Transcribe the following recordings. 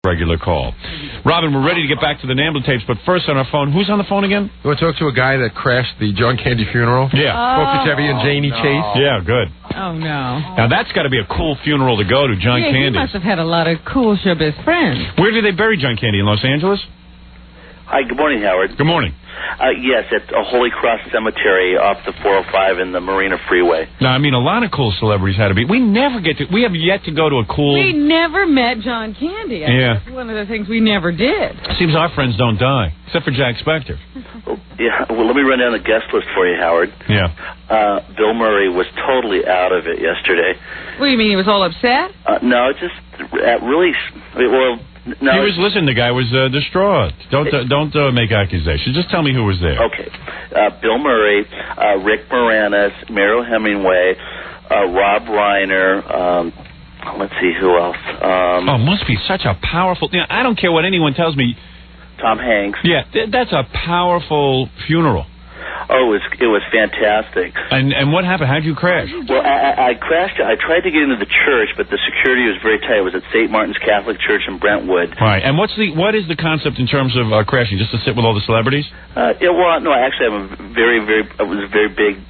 regular call. Robin, we're ready to get back to the Nambla tapes, but first on our phone, who's on the phone again? You want to talk to a guy that crashed the John Candy funeral? Yeah. Spoke to Chevy and Janie Chase? Yeah, good. Oh, no. Now, that's got to be a cool funeral to go to, John Candy. He must have had a lot of cool showbiz friends. Where did they bury John Candy, in Los Angeles? Hi, good morning, Howard. Good morning. Yes, at Holy Cross Cemetery off the 405 in the Marina Freeway. Now, I mean, a lot of cool celebrities had to be. We have yet to go to a cool... We never met John Candy. Yeah. That's one of the things we never did. Seems our friends don't die, except for Jack Spector. Well, let me run down the guest list for you, Howard. Yeah. Bill Murray was totally out of it yesterday. What do you mean, he was all upset? No, just really... Well... No, he was, listen, the guy was distraught. Don't make accusations. Just tell me who was there. Okay. Bill Murray, Rick Moranis, Meryl Hemingway, Rob Reiner, let's see, who else? Oh, it must be such a powerful... You know, I don't care what anyone tells me. Tom Hanks. Yeah, that's a powerful funeral. Oh, it was fantastic. And what happened? How'd you crash? Well, I crashed. I tried to get into the church, but the security was very tight. It was at St. Martin's Catholic Church in Brentwood. Right. And what is the concept in terms of crashing? Just to sit with all the celebrities? Yeah. Well, no. Actually, I was a very big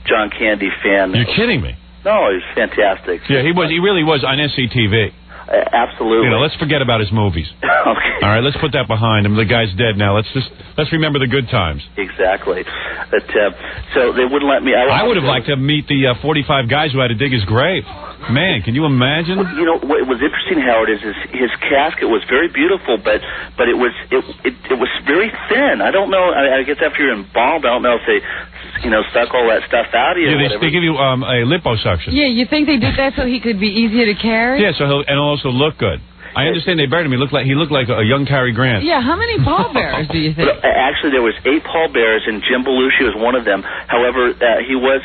John Candy fan. You're kidding me? No, he was fantastic. Yeah, he was. He really was on SCTV. Absolutely. You know, let's forget about his movies. Okay. All right, let's put that behind him. The guy's dead now. Let's remember the good times. Exactly. But so they wouldn't let me. I would have liked to meet the 45 guys who had to dig his grave. Man, can you imagine? Well, you know what was interesting, Howard, is his casket was very beautiful, but it was very thin. I don't know. I guess after you're embalmed, I don't know if they suck all that stuff out of you. Yeah, they give you a liposuction. Yeah, you think they did that so he could be easier to carry? Yeah, so he'll also look good. I understand they buried him. He looked like a young Cary Grant. Yeah, how many pallbearers do you think? Actually, there was 8 pallbearers, and Jim Belushi was one of them. However, he was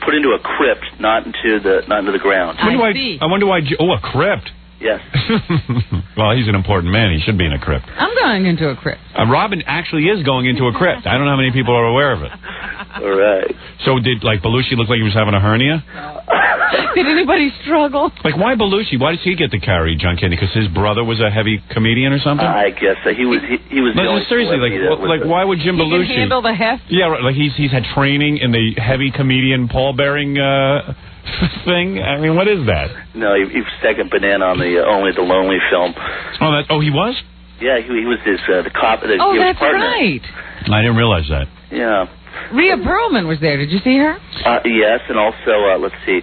put into a crypt, not into the ground. I wonder why. Oh, a crypt. Yes. Well, he's an important man. He should be in a crypt. I'm going into a crypt. Robin actually is going into a crypt. I don't know how many people are aware of it. All right. So did Belushi look like he was having a hernia? Did anybody struggle? Like, why Belushi? Why does he get to carry John Candy? Because his brother was a heavy comedian or something? I guess he was. He was. No, seriously, why would Jim Belushi He can handle the heft? Yeah, right, like he's had training in the heavy comedian pallbearing thing. I mean, what is that? No, he was second banana on the Only the Lonely film. Oh, he was? Yeah, he was the cop. Oh, that's partner. right. I didn't realize that. Yeah. Rhea Perlman was there. Did you see her? Yes, and also let's see.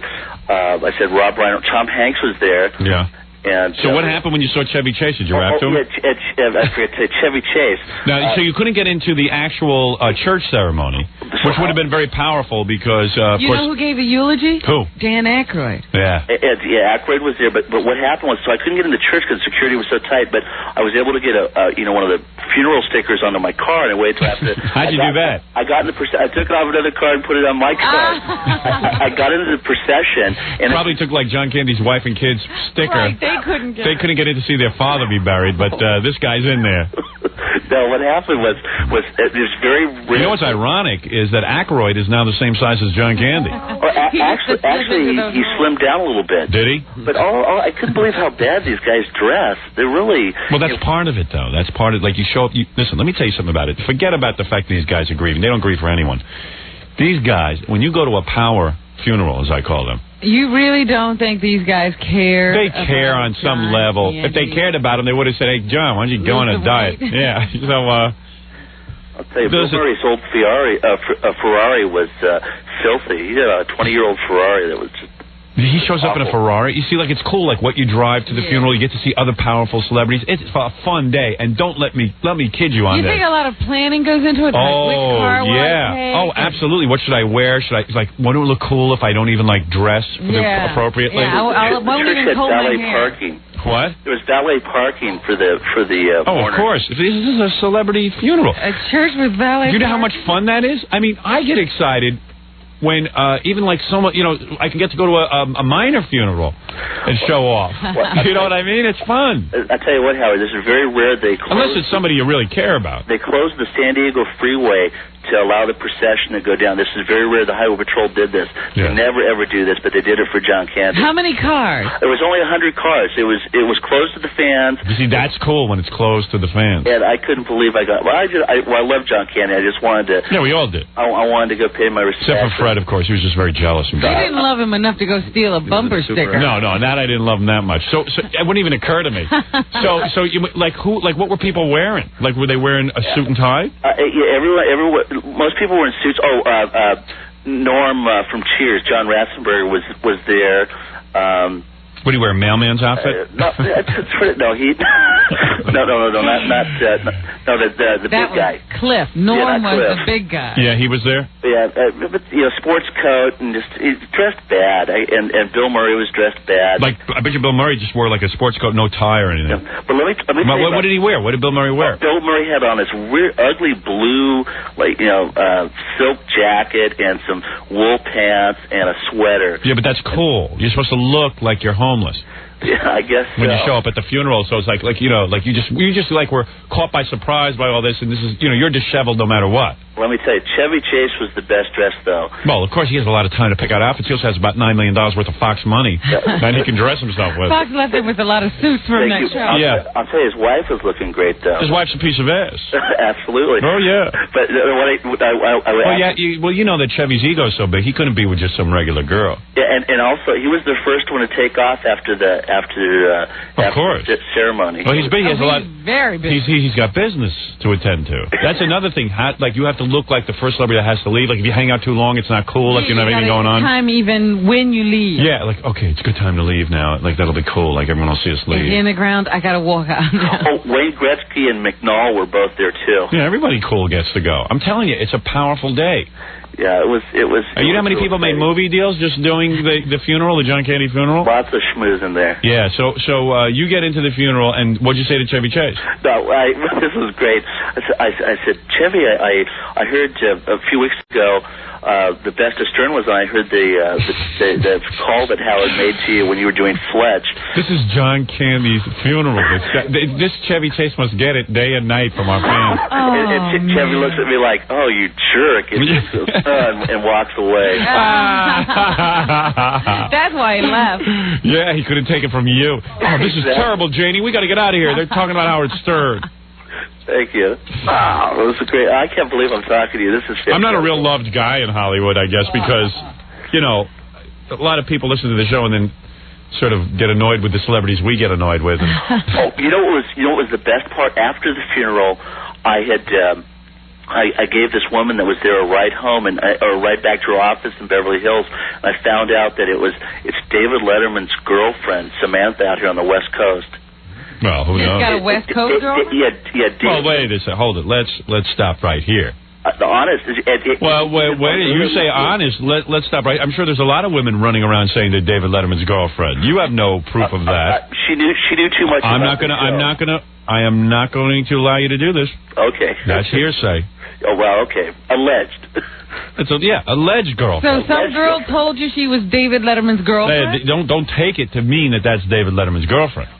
I said Rob Reiner. Tom Hanks was there. Yeah. And so what happened when you saw Chevy Chase? Did you rap to him? I forget, Chevy Chase. Now, so you couldn't get into the actual church ceremony, which would have been very powerful because, of course... You know who gave a eulogy? Who? Dan Aykroyd. Yeah. Aykroyd was there, but what happened was, so I couldn't get in the church because security was so tight, but I was able to get one of the funeral stickers onto my car, and I waited till after... How'd you do that? I got in the I took it off another car and put it on my car. I got into the procession, and... Probably took, like, John Candy's wife and kids sticker. Right, they couldn't get in to see their father be buried, but this guy's in there. No, what happened was it was very rare. You know what's ironic is that Aykroyd is now the same size as John Candy. Actually, he slimmed down a little bit. Did he? But I couldn't believe how bad these guys dress. They're really... Well, that's part of it, though. That's part of it. Like, you show up... listen, let me tell you something about it. Forget about the fact that these guys are grieving. They don't grieve for anyone. These guys, when you go to a power funeral, as I call them... You really don't think these guys care? They care on some level. If they cared about him, they would have said, "Hey, John, why don't you go on a diet?" Yeah. So, I'll tell you, Bill Murray's old Ferrari was filthy. He had a 20-year-old Ferrari that was just... He shows up in a Ferrari. You see, like, it's cool, like, what you drive to the funeral. You get to see other powerful celebrities. It's a fun day, and don't let me kid you on that. You think a lot of planning goes into it? Oh, like which car will I take? Oh, absolutely. What should I wear? It's like, won't it look cool if I don't even, like, dress appropriately? Yeah, I won't even comb my hair. Parking. What? There was valet parking for the of course. This is a celebrity funeral. A church with valet Do you know how much fun that is? I mean, I get excited when even like someone, I can get to go to a minor funeral and show off. You know what I mean? It's fun. I tell you what, Howard, this is very rare. Unless it's somebody you really care about. They closed the San Diego freeway to allow the procession to go down. This is very rare. The Highway Patrol did this. Yeah. They never ever do this, but they did it for John Candy. How many cars? There was only 100 cars. It was closed to the fans. You see, that's cool when it's closed to the fans. And I couldn't believe I got. Well, I love John Candy. I just wanted to. Yeah, we all did. I wanted to go pay my respect. Except for Fred, of course. He was just very jealous. You didn't love him enough to go steal a bumper sticker. No, that I didn't love him that much. So it wouldn't even occur to me. So you what were people wearing? Like, were they wearing a suit and tie? Yeah, everyone. Most people were in suits. Norm from Cheers, John Ratzenberger was there. What do you wear, a mailman's outfit? No, he. No, the big guy. Cliff. Norm was Cliff. the big guy. Yeah, he was there. Yeah, but sports coat and just he's dressed bad. And Bill Murray was dressed bad. Like, I bet you Bill Murray just wore like a sports coat, no tie or anything. Yeah. But let me what did he wear? What did Bill Murray wear? Bill Murray had on this weird, ugly blue, silk jacket and some wool pants and a sweater. Yeah, but that's cool. You're supposed to look like you're homeless. Yeah, I guess when you show up at the funeral, so it's like you just like were caught by surprise by all this, and this is you're disheveled no matter what. Let me tell you, Chevy Chase was the best dressed, though. Well, of course, he has a lot of time to pick out outfits. He also has about $9 million worth of Fox money that he can dress himself with. Fox left him with a lot of suits for him next show. I'll tell you, his wife was looking great, though. His wife's a piece of ass. Absolutely. Oh, yeah. But you know that Chevy's ego is so big, he couldn't be with just some regular girl. Yeah, and also, he was the first one to take off after the ceremony. Well, he's big. He has a lot. Very big. He's got business to attend to. That's another thing. You have to look like the first celebrity that has to leave. Like, if you hang out too long, it's not cool. Like, you don't have anything going on. Time even when you leave. Yeah, like, okay, it's a good time to leave now. Like, that'll be cool. Like, everyone will see us leave. In the ground, I gotta walk out now. Wayne Gretzky and McNall were both there, too. Yeah, everybody cool gets to go. I'm telling you, it's a powerful day. Yeah, it was. You know how many people made movie deals just doing the funeral, the John Candy funeral? Lots of schmooze in there. Yeah, so you get into the funeral, and what'd you say to Chevy Chase? No, this was great. I said, Chevy, I heard a few weeks ago the Best of Stern was on. I heard the call that Howard made to you when you were doing Fletch. This is John Candy's funeral. This Chevy Chase must get it day and night from our fans. And Chevy looks at me like, oh, you jerk, and walks away. That's why he left. Yeah, he couldn't take it from you. Oh, this is terrible, Janie. We got to get out of here. They're talking about Howard Stern. Thank you. Wow, this is great. I can't believe I'm talking to you. This is fantastic. I'm not a real loved guy in Hollywood, I guess, because, a lot of people listen to the show and then sort of get annoyed with the celebrities we get annoyed with. You know what was the best part? After the funeral, I gave this woman that was there a ride home or a ride back to her office in Beverly Hills. And I found out that it's David Letterman's girlfriend, Samantha, out here on the West Coast. Well, who knows? He's got a West Coast girlfriend? Yeah. Well, wait a second. Hold it. Let's stop right here. The honest. Wait. You say honest. Let's stop right. I'm sure there's a lot of women running around saying they're David Letterman's girlfriend. You have no proof of that. She knew too much. I am not going to allow you to do this. Okay. That's hearsay. Oh well. Okay. Alleged. Alleged girlfriend. So some girl told you she was David Letterman's girlfriend? Don't take it to mean that that's David Letterman's girlfriend.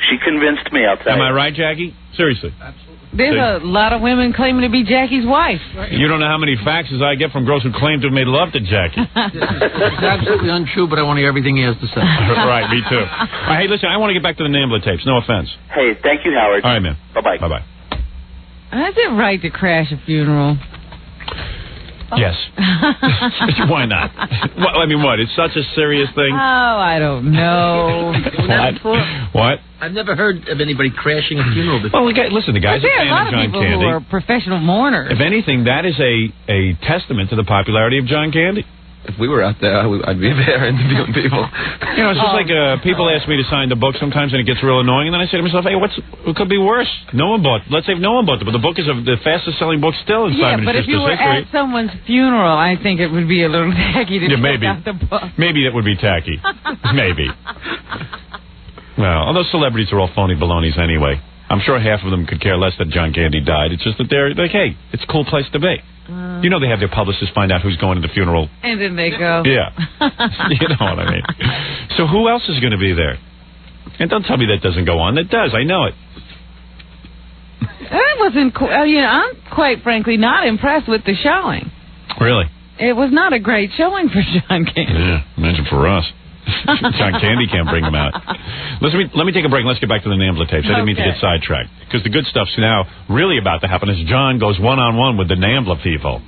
She convinced me. I'll tell you. Am I right, Jackie? Seriously. Absolutely. There's a lot of women claiming to be Jackie's wife. You don't know how many faxes I get from girls who claim to have made love to Jackie. It's absolutely untrue, but I want to hear everything he has to say. Right, me too. Hey, listen, I want to get back to the Nambla tapes. No offense. Hey, thank you, Howard. All right, man. Bye-bye. Bye-bye. Is it right to crash a funeral? Yes. Why not? What? It's such a serious thing. Oh, I don't know. What? I've never heard of anybody crashing a funeral before. Well, listen, the guy's a fan of John Candy. There are a lot of people who are professional mourners. If anything, that is a testament to the popularity of John Candy. If we were out there, I'd be there interviewing people. It's just like people ask me to sign the book sometimes, and it gets real annoying. And then I say to myself, hey, it could be worse? Let's say no one bought it, but the book is the fastest-selling book still in Simon & but if Schuster's you were history. at someone's funeral, I think it would be a little tacky to check out the book. Maybe that would be tacky. Maybe. Well, all those celebrities are all phony balonies anyway. I'm sure half of them could care less that John Candy died. It's just that they're like, hey, it's a cool place to be. They have their publicists find out who's going to the funeral. And then they go. Yeah. You know what I mean. So who else is going to be there? And don't tell me that doesn't go on. It does. I know it. wasn't. I'm quite frankly not impressed with the showing. Really? It was not a great showing for John Candy. Yeah, imagine for us. John Candy can't bring them out. Let me take a break and let's get back to the NAMBLA tapes. I didn't mean to get sidetracked. Because the good stuff's now really about to happen as John goes one-on-one with the NAMBLA people.